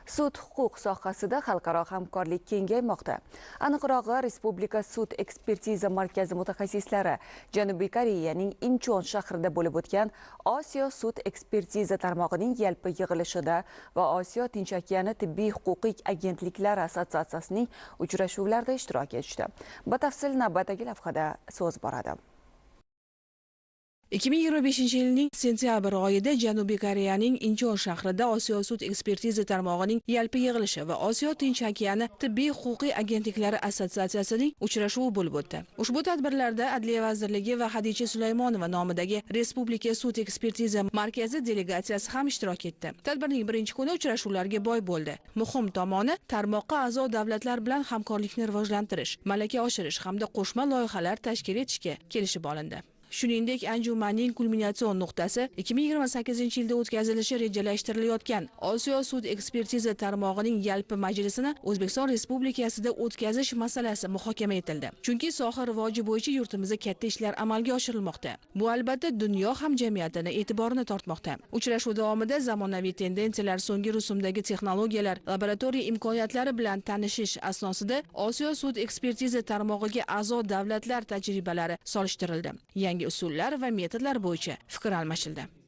Sud huquq sohasida xalqaro hamkorlik kengaymoqda. Aniqrog'i, Respublika sud ekspertiza markazi mutaxassislari Janubiy Koreyaning Incheon shahrida bo'lib o'tgan Osiyo sud ekspertiza tarmog'ining yalpi yig'ilishida va Osiyo Tinch okeani tibbiy huquqiy agentliklari assotsiatsiyasining uchrashuvlarida ishtirok etishdi. Batafsil navbatdagi lavhada so'z boradi. 2025-yilning sentyabr oyida Janubiy Koreyaning Incheon shahrida Osiyo sud ekspertiza tarmog'ining yalpi yig'ilishi va Osiyo Tinch okeani tibbiy huquqiy agentliklari assotsiatsiyasining uchrashuvi bo'lib o'tdi. Ushbu tadbirlarda Adliya vazirligi va Hadicha Sulaymonova nomidagi Respublika sud ekspertiza markazi delegatsiyasi ham ishtirok etdi. Tadbirning birinchi kuni uchrashuvlarga boy bo'ldi. Muhim tomoni tarmoqqa a'zo davlatlar bilan hamkorlikni rivojlantirish, malaka oshirish hamda qo'shma loyihalar tashkil etishga kelishib olindi. Shuningdek, anjumanning kulminatsion nuqtasi 2028-yilda o'tkazilishi rejalashtirilayotgan Osiyo sud ekspertiza tarmog'ining yalpi majlisini O'zbekiston Respublikasida o'tkazish masalasi muhokama etildi. Chunki soha rivoji bo'yicha yurtimizda katta ishlar amalga oshirilmoqda. Bu albatta dunyo hamjamiyatini e'tiborini tortmoqda. Uchrashuv davomida zamonaviy tendensiyalar, so'nggi rusumdagi texnologiyalar, laboratoriya imkoniyatlari bilan tanishish asnosida Osiyo sud ekspertiza tarmog'iga a'zo davlatlar tajribalari solishtirildi. Yangi usullar va metodlar bo'yicha fikr almashildi.